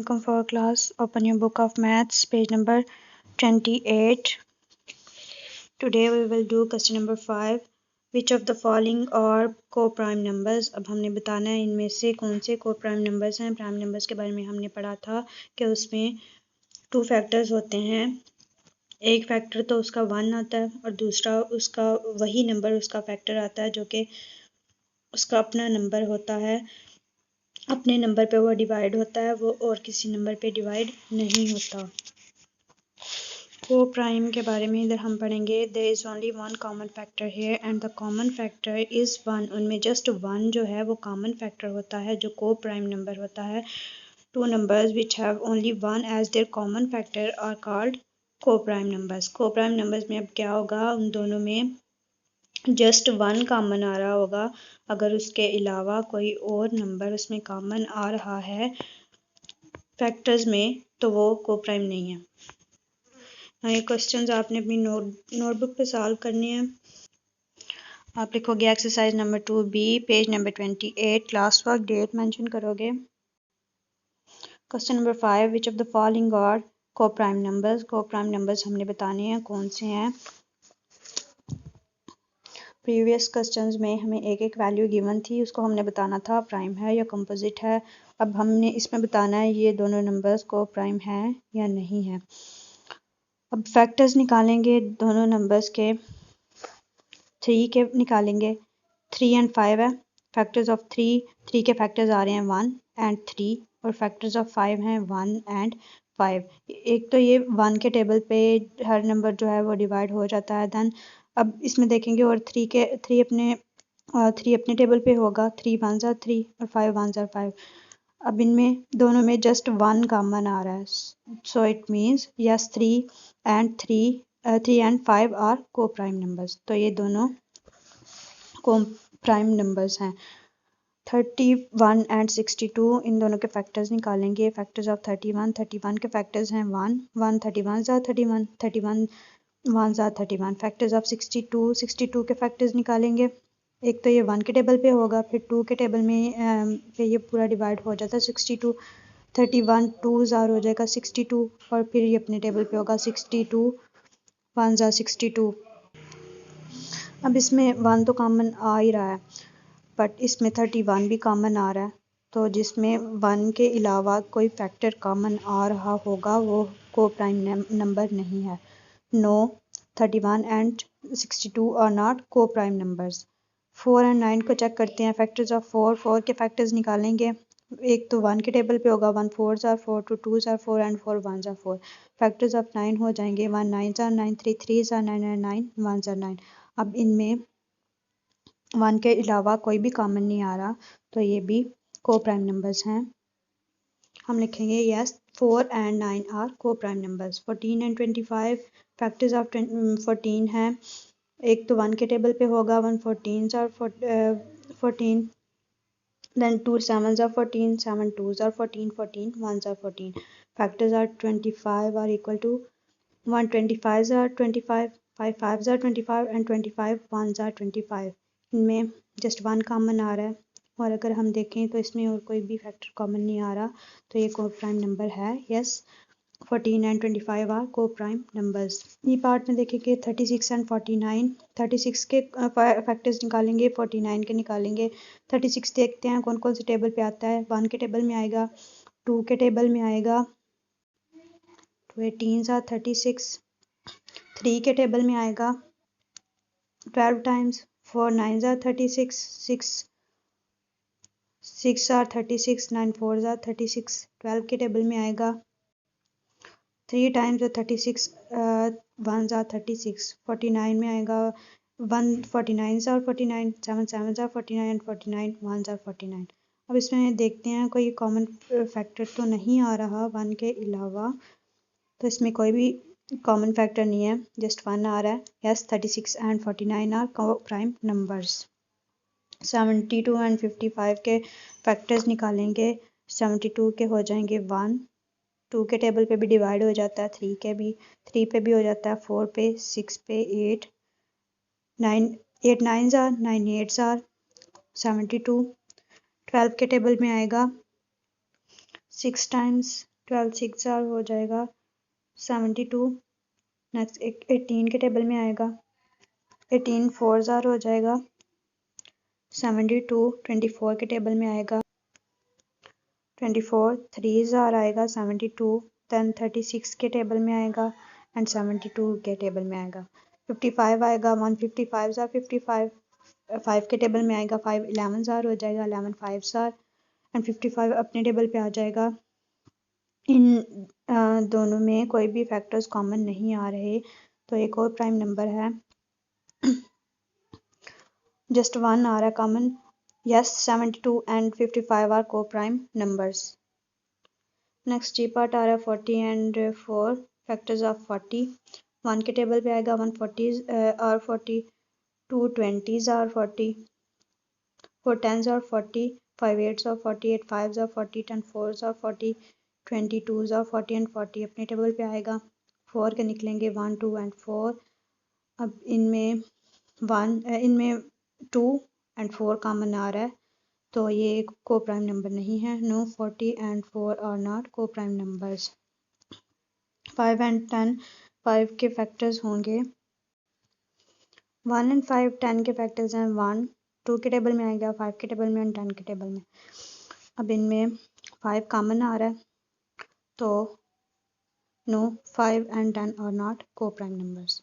Welcome for our class. Open your book of maths, page number 28. Today we will do question number 5. Which of the following are co-prime numbers? अब हमने बताना है इनमें से कौन से co-prime numbers हैं. प्राइम नंबर्स के बारे में हमने पढ़ा था कि उसमें 2 फैक्टर्स होते हैं. एक फैक्टर तो उसका 1 आता है और दूसरा उसका वही नंबर उसका फैक्टर आता है जो कि उसका अपना नंबर होता है. अपने नंबर पे वो डिवाइड होता है, वो और किसी नंबर पे डिवाइड नहीं होता. को प्राइम के बारे में इधर हम पढ़ेंगे. There is only one common factor here and the common factor is 1. उनमें जस्ट 1 जो है वो कॉमन फैक्टर होता है जो को प्राइम नंबर होता है. 2 numbers which have only 1 as their common factor are called co prime numbers. Co prime numbers में अब क्या होगा, उन दोनों में जस्ट 1 कॉमन आ रहा होगा. अगर उसके अलावा कोई और नंबर उसमें कॉमन आ रहा है फैक्टर्स में तो वो को प्राइम नहीं है. ये क्वेश्चंस आपने अपनी नोटबुक पे सॉल्व करने हैं. आप लिखोगे exercise number 2B page number 28. Class work date mention करोगे. Question number 5. Which of the following are co prime numbers. Co prime numbers हमने बताने हैं कौन से हैं. प्रीवियस क्वेश्चंस में हमें एक एक वैल्यू गिवन थी, उसको हमने बताना था प्राइम है या कंपोजिट है. अब हमने इसमें बताना है ये दोनों नंबर्स को प्राइम है या नहीं है. अब फैक्टर्स निकालेंगे दोनों नंबर्स के. 3 के निकालेंगे. 3 एंड 5 है. फैक्टर्स ऑफ 3 के फैक्टर्स आ रहे हैं 1 एंड 3 और फैक्टर्स ऑफ 5 हैं 1 एंड 5. एक तो ये 1 के टेबल पे हर नंबर जो है वो डिवाइड हो जाता है. देन अब इसमें देखेंगे और 3 अपने टेबल पे होगा. 3 1 are 3 और 5 1 are 5. अब इनमें दोनों में जस्ट 1 कॉमन आ रहा है. So it means yes 3 and 5 are co prime numbers. तो ये दोनों को प्राइम नंबर्स हैं. 31 एंड 62 इन दोनों के फैक्टर्स निकालेंगे. फैक्टर्स ऑफ 31 के फैक्टर्स हैं 1 31 are 31 31 1 are 31. फैक्टर्स ऑफ 62 के फैक्टर्स निकालेंगे. एक तो ये 1 के टेबल पे होगा, फिर 2 के टेबल में पे ये पूरा डिवाइड हो जाता है 62. 31 2 ज़ार हो जाएगा 62 और फिर ये अपने टेबल पे होगा 62 1 ज़ार 62. अब इसमें 1 तो कॉमन आ ही रहा है बट इसमें 31 भी कॉमन आ रहा है. तो जिसमें 1 के अलावा कोई फैक्टर कॉमन आ रहा होगा वो को प्राइम नंबर नहीं है. नो 31 एंड 62 आर नॉट को प्राइम नंबर्स. 4 एंड 9 को चेक करते हैं. फैक्टर्स ऑफ 4 के फैक्टर्स निकालेंगे. एक तो 1 के टेबल पे होगा 1 4 are 4 2 2 are 4 and 4 1 are 4. Factors of 9 हो जाएंगे 1 9 आर 9 3 3 आर 9 एंड 9 1 आर 9. अब इनमें 1 के अलावा कोई भी कॉमन नहीं आ रहा तो ये भी को प्राइम नंबर्स हैं. हम लिखेंगे yes 4 and 9 are co prime numbers. 14 and 25 factors of 14 हैं. एक तो 1 के टेबल पे होगा 1 14 are 14 then 2 7s are 14 7 2s are 14 14 1s are 14. Factors are 25 are equal to 1 25s are 25 5 5s are 25 and 25 1s are 25. इनमें जस्ट 1 कॉमन आ रहा है और अगर हम देखें तो इसमें और कोई भी फैक्टर कॉमन नहीं आ रहा तो ये को प्राइम नंबर है. Yes 14 and 25 are co prime numbers. ये पार्ट में देखेंगे 36 एंड 49. 36 के फैक्टर्स निकालेंगे 49 के निकालेंगे. 36 देखते हैं कौन कौन से टेबल पे आता है. 1 के टेबल में आएगा, 2 के टेबल में आएगा 2 18 आर 36. 3 के टेबल में आएगा 12 टाइम्स 4 9 आर 36 6 आर 36 9 4 आर 36. 12 के टेबल में आएगा 3 टाइम्स 36 1 आर 36. 49 में आएगा 1 49 आर 49 7 7 आर 49 एंड 49 1 आर 49. अब इसमें देखते हैं कोई कॉमन फैक्टर तो नहीं आ रहा 1 के अलावा. तो इसमें कोई भी कॉमन फैक्टर नहीं है, जस्ट 1 आ रहा है. Yes 36 and 49 are co prime numbers. 72 and 55 के फैक्टर्स निकालेंगे. 72 के हो जाएंगे 1 2 के टेबल पे भी डिवाइड हो जाता है. 3 पे भी हो जाता है. 4 पे 6 पे 8 9 8 9 आर 9 8 आर 72. 12 के टेबल में आएगा 6 टाइम्स 12 6 हो जाएगा 72। नेक्स्ट 18 के टेबल में आएगा 18 4 हो जाएगा 72। 24 के टेबल में आएगा 24 3 आएगा 72। दैन 36 के टेबल में आएगा एंड 72 के टेबल में आएगा 55 आएगा 155 55 5 के टेबल में आएगा 5 11 हो जाएगा 11 5 एंड 55 अपने टेबल पे आ जाएगा। इन दोनों में कोई भी फैक्टर्स कॉमन नहीं आ रहे तो एक और प्राइम नंबर है जस्ट वन आ रहा है common. Yes 72 and 55 are co prime numbers. Next ji part आ रहा है 40 एंड 4 फैक्टर्स ऑफ 40। 1 के टेबल पे आएगा 140 और 40 2 20s और 40 4 10s और 40 5 8s और 40 8 5s और 40 10 4s और 40 22s और 40 एंड 40 अपने टेबल पे आएगा। 4 के निकलेंगे 1 2 एंड 4। अब इनमें 2 एंड 4 कॉमन आ रहा है तो ये एक को प्राइम नंबर नहीं है। नो 40 एंड 4 आर नॉट को प्राइम नंबर्स। 5 एंड 10 5 के फैक्टर्स होंगे 1 एंड 5 10 के फैक्टर्स हैं 1 2 के टेबल में आएगा 5 के टेबल में एंड 10 के टेबल में। अब इनमें 5 कॉमन आ रहा है तो नो 5 एंड 10 आर नॉट को प्राइम नंबर्स।